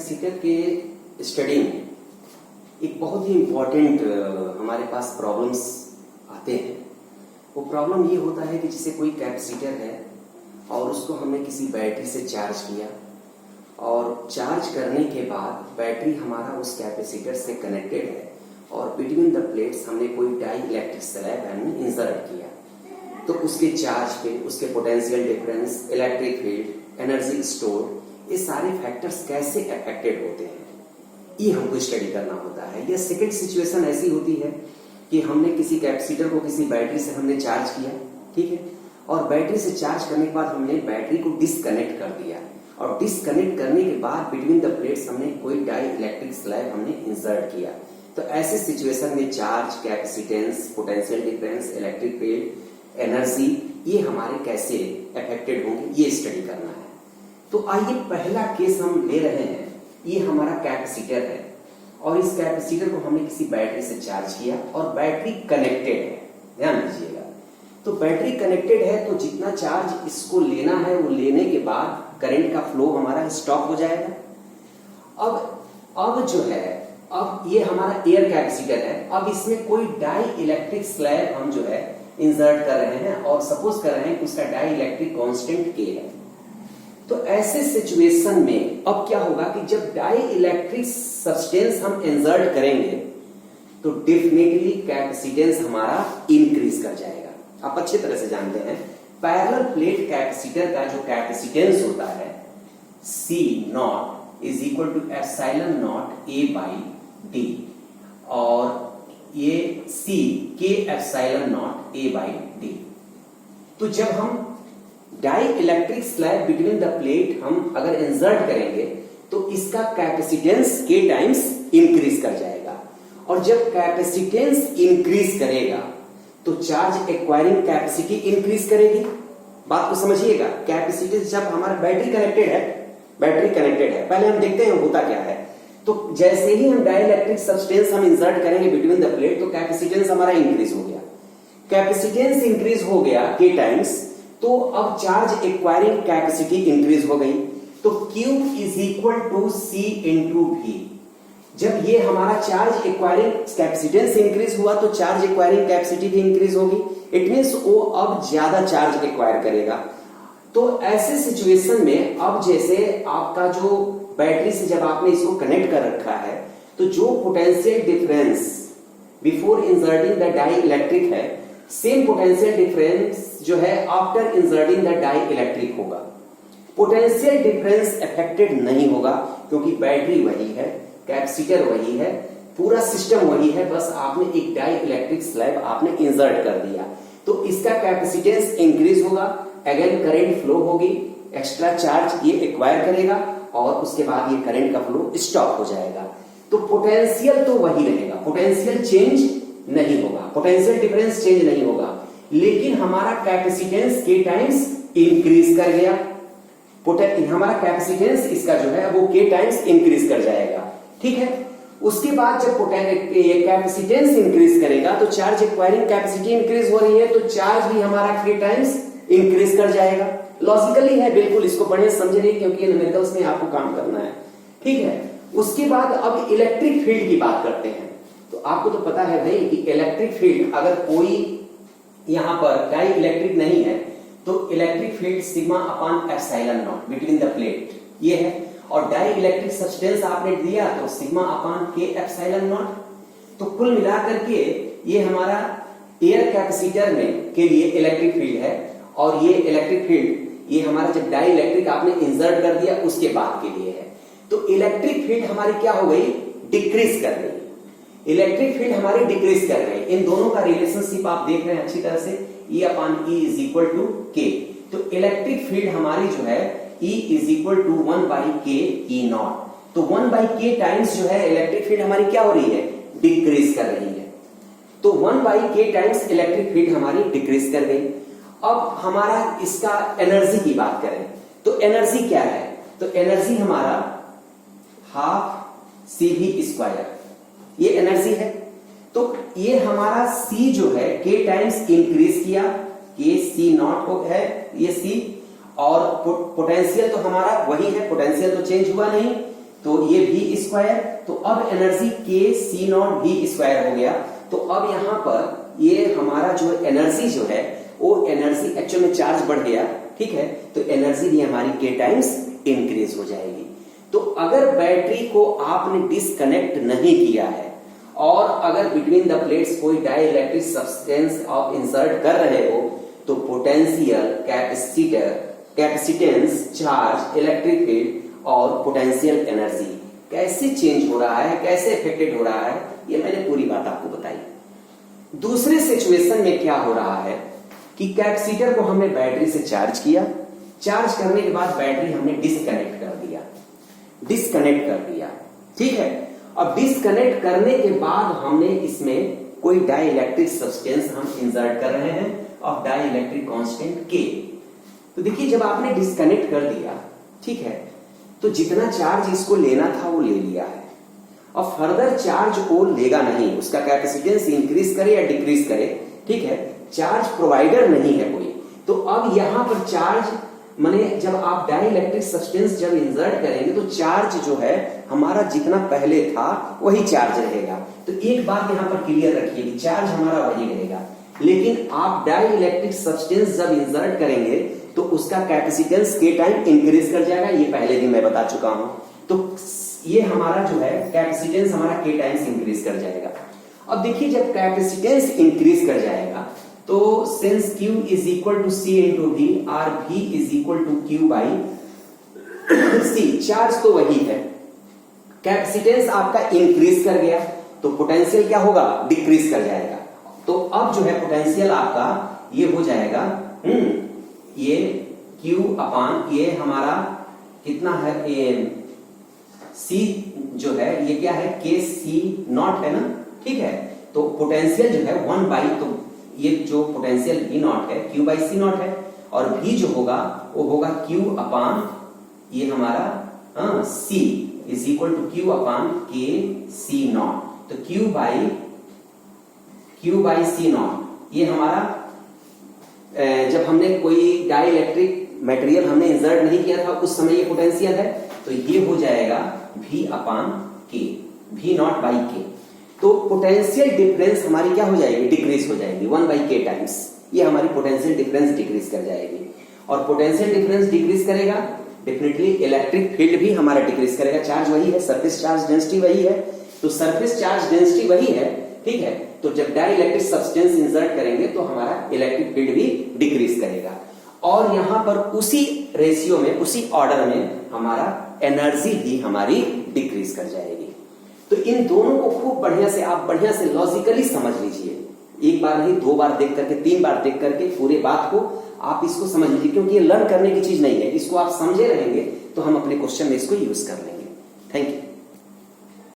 Capacitor के study में एक बहुत ही इम्पोर्टेंट हमारे पास प्रॉब्लम्स आते हैं। वो प्रॉब्लम ये होता है कि जैसे कोई कैपेसिटर है और उसको हमने किसी बैटरी से चार्ज किया और चार्ज करने के बाद बैटरी हमारा उस कैपेसिटर से कनेक्टेड है और बिटवीन द प्लेट्स हमने कोई डाई इलेक्ट्रिक स्लैब हमने इंसर्ट किया, तो उसके चार्ज पे, उसके potential difference, electric field, energy store, ये सारे फैक्टर्स कैसे अफेक्टेड होते हैं, ये हमको स्टडी करना होता है। यह सेकंड सिचुएशन ऐसी होती है कि हमने किसी कैपेसिटर को किसी बैटरी से हमने चार्ज किया, ठीक है, और बैटरी से चार्ज करने के बाद हमने बैटरी को डिस्कनेक्ट कर दिया और डिस्कनेक्ट करने के बाद बिटवीन द प्लेट्स हमने कोई डाई इलेक्ट्रिक स्लैब हमने इंसर्ट किया। तो ऐसे सिचुएशन में charge, capacitance, potential difference, electric field, energy, ये हमारे कैसे अफेक्टेड होंगे, ये स्टडी करना है। तो आइए पहला केस हम ले रहे हैं। ये हमारा कैपेसिटर है और इस कैपेसिटर को हमने किसी बैटरी से चार्ज किया और बैटरी कनेक्टेड है, ध्यान दीजिएगा। तो बैटरी कनेक्टेड है तो जितना चार्ज इसको लेना है वो लेने के बाद करंट का फ्लो हमारा स्टॉप हो जाएगा। अब जो है, अब ये हमारा एयर कैपेसिटर है, अब इसमें कोई डाई इलेक्ट्रिक स्लैब हम जो है इंसर्ट कर रहे हैं और सपोज कर रहे हैं कि उसका डाई इलेक्ट्रिक कांस्टेंट के है। तो ऐसे सिचुएशन में अब क्या होगा कि जब डाई इलेक्ट्रिक सब्सटेंस हम इंसर्ट करेंगे तो डेफिनेटली कैपेसिटेंस हमारा इंक्रीज कर जाएगा। आप अच्छी तरह से जानते हैं पैरेलल प्लेट कैपेसिटर का जो कैपेसिटेंस होता है C not is equal to epsilon not A by D, और ये C K epsilon not A by D। तो जब हम dielectric slab between the plate हम अगर इंसर्ट करेंगे तो इसका कैपेसिटेंस K टाइम्स इंक्रीज कर जाएगा, और जब कैपेसिटेंस इंक्रीज करेगा तो चार्ज एक्वायरिंग कैपेसिटी इंक्रीज करेगी। बात को समझिएगा। कैपेसिटी जब हमारा बैटरी कनेक्टेड है, पहले हम देखते हैं होता क्या है। तो जैसे ही हम डाई इलेक्ट्रिक सब्सटेंस हम इंसर्ट करेंगे बिटवीन द प्लेट तो कैपेसिटेंस हमारा इंक्रीज हो गया। कैपेसिटेंस इंक्रीज हो गया K टाइम्स, तो अब चार्ज एक्वायरिंग कैपेसिटी इंक्रीज हो गई। तो Q is equal to C into V। जब ये हमारा चार्ज एक्वायरिंग कैपेसिटेंस इंक्रीज हुआ तो चार्ज एक्वायरिंग कैपेसिटी भी इंक्रीज होगी। इट मींस वो अब ज्यादा चार्ज एक्वायर करेगा। तो ऐसे सिचुएशन में अब जैसे आपका जो बैटरी से जब आपने इसको कनेक्ट कर रखा है तो जो potential difference before inserting the dielectric है, सेम पोटेंशियल डिफरेंस जो है after inserting the dielectric होगा। पोटेंशियल डिफरेंस अफेक्टेड नहीं होगा क्योंकि बैटरी वही है, कैपेसिटर वही है, पूरा सिस्टम वही है, बस आपने एक डाई इलेक्ट्रिक स्लैब आपने इंसर्ट कर दिया। तो इसका कैपेसिटेंस इंक्रीज होगा, अगेन करंट फ्लो होगी, एक्स्ट्रा चार्ज ये एक्वायर करेगा और उसके बाद ये करंट का फ्लो स्टॉप हो जाएगा। तो पोटेंशियल तो वही रहेगा, पोटेंशियल चेंज नहीं होगा, पोटेंशियल डिफरेंस चेंज नहीं होगा, लेकिन हमारा कैपेसिटेंस K टाइम्स इंक्रीज कर गया। हमारा कैपेसिटेंस इसका जो है वो K टाइम्स इंक्रीज कर जाएगा, ठीक है। उसके बाद जब कैपेसिटेंस इंक्रीज करेगा तो चार्ज एक्वायरिंग कैपेसिटी इंक्रीज हो रही है तो चार्ज भी हमारा K टाइम्स इंक्रीज कर जाएगा। लॉजिकली है, बिल्कुल इसको बढ़िया समझ रही क्योंकि न्यूमेरिकल्स में आपको काम करना है, ठीक है। उसके बाद अब इलेक्ट्रिक फील्ड की बात करते हैं। तो आपको तो पता है भाई कि इलेक्ट्रिक फील्ड अगर कोई यहां पर डाई इलेक्ट्रिक नहीं है तो electric field sigma upon epsilon not between the plate ये है, और डाई इलेक्ट्रिक सब्सटेंस आपने दिया तो sigma upon K epsilon not. तो कुल मिलाकर के ये हमारा एयर कैपेसिटर में के लिए इलेक्ट्रिक फील्ड है, और ये इलेक्ट्रिक फील्ड ये हमारा जब डाई इलेक्ट्रिक आपने इंसर्ट कर दिया उसके बाद के लिए है। तो इलेक्ट्रिक फील्ड हमारी क्या हो गई, डिक्रीज कर गई। इलेक्ट्रिक फील्ड हमारी डिक्रीज कर गई। इन दोनों का रिलेशनशिप आप देख रहे हैं अच्छी तरह से, E upon E is equal to K। तो इलेक्ट्रिक फील्ड हमारी जो है E is equal to 1 by K E not. तो 1 बाई K टाइम्स जो है इलेक्ट्रिक फील्ड हमारी क्या हो रही है, डिक्रीज कर रही है। तो 1 by K times electric field हमारी डिक्रीज कर गई। अब हमारा इसका एनर्जी की बात करें तो एनर्जी क्या है, तो एनर्जी हमारा हाफ CV स्क्वायर, ये एनर्जी है। तो ये हमारा C जो है K टाइम्स इंक्रीज किया, K C नॉट हो है ये C, और पोटेंशियल तो हमारा वही है, पोटेंशियल तो चेंज हुआ नहीं, तो ये v स्क्वायर, तो अब energy k c not v square हो गया। तो अब यहां पर ये हमारा जो एनर्जी जो है वो एनर्जी एक्चुअल में चार्ज बढ़ गया, ठीक है, तो एनर्जी भी हमारी k टाइम्स इंक्रीज हो जाएगी। तो अगर बैटरी को आपने डिस्कनेक्ट नहीं किया है और अगर बिटवीन द प्लेट्स कोई डाई इलेक्ट्रिक सब्सटेंस आप इंसर्ट कर रहे हो, तो potential, capacitor, capacitance, charge, electric field और पोटेंशियल एनर्जी कैसे चेंज हो रहा है, कैसे इफेक्टेड हो रहा है, ये मैंने पूरी बात आपको बताई। दूसरे सिचुएशन में क्या हो रहा है कि कैपेसिटर को हमने बैटरी से चार्ज किया, चार्ज करने के बाद बैटरी हमने डिस्कनेक्ट कर दिया, ठीक है। अब डिस्कनेक्ट करने के बाद हमने इसमें कोई डाई इलेक्ट्रिक सब्सटेंस हम इंसर्ट कर रहे हैं of dielectric constant K। तो देखिए जब आपने डिस्कनेक्ट कर दिया, ठीक है, तो जितना चार्ज इसको लेना था वो ले लिया है, अब फर्दर चार्ज वो लेगा नहीं, उसका कैपेसिटेंस इंक्रीज करे या डिक्रीज करे, ठीक है, चार्ज प्रोवाइडर नहीं है कोई। तो अब यहां पर चार्ज माने जब आप डाई इलेक्ट्रिक सब्सटेंस जब इंसर्ट करेंगे तो चार्ज जो है हमारा जितना पहले था वही चार्ज रहेगा। तो एक बात यहां पर क्लियर रखिए कि चार्ज हमारा वही रहेगा, लेकिन आप डाई इलेक्ट्रिक सब्सटेंस जब इंसर्ट करेंगे तो उसका कैपेसिटेंस K टाइम इंक्रीज कर जाएगा, ये पहले भी मैं बता चुका हूं। तो ये हमारा जो है कैपेसिटेंस हमारा K टाइम्स इंक्रीज कर जाएगा। अब देखिए जब कैपेसिटेंस इंक्रीज कर जाएगा तो since Q is equal to C into V और V is equal to Q by C, charge तो वही है, कैपेसिटेंस आपका इंक्रीज कर गया तो पोटेंशियल क्या होगा, डिक्रीज कर जाएगा। तो अब जो है पोटेंशियल आपका ये हो जाएगा ये Q अपान ये हमारा कितना है, ये C जो है ये क्या है, K C नॉट है ना, ठीक है। तो पोटेंशियल जो है 1 बाई, तो ये जो पोटेंशियल V नॉट है Q बाई C नॉट है, और V जो होगा वो होगा Q अपान ये हमारा C is equal to Q upon K C not. तो Q बाई C नॉट ये हमारा जब हमने कोई डाई इलेक्ट्रिक मटेरियल हमने इंसर्ट नहीं किया था उस समय ये पोटेंशियल है, तो ये हो जाएगा V upon K, V not by K। तो पोटेंशियल डिफरेंस हमारी क्या हो जाएगी, डिक्रीज हो जाएगी 1 बाई K टाइम्स, ये हमारी पोटेंशियल डिफरेंस डिक्रीज कर जाएगी। और पोटेंशियल डिफरेंस डिक्रीज करेगा डेफिनेटली इलेक्ट्रिक फील्ड भी हमारा डिक्रीज करेगा, चार्ज वही है, सरफेस चार्ज डेंसिटी वही है, तो सरफेस चार्ज डेंसिटी वही है, ठीक है। तो जब डाई इलेक्ट्रिक सब्सटेंस इंसर्ट करेंगे तो हमारा इलेक्ट्रिक फील्ड भी डिक्रीज करेगा, और यहां पर उसी रेशियो में, उसी ऑर्डर में हमारा एनर्जी भी हमारी डिक्रीज कर जाएगी। तो इन दोनों को खूब बढ़िया से आप बढ़िया से लॉजिकली समझ लीजिए, एक बार नहीं 2 बार देख करके 3 बार देख करके पूरे बात को आप इसको समझ लीजिए, क्योंकि ये लर्न करने की चीज नहीं है, इसको आप समझे रहेंगे तो हम अपने क्वेश्चन में इसको यूज कर लेंगे। Thank you.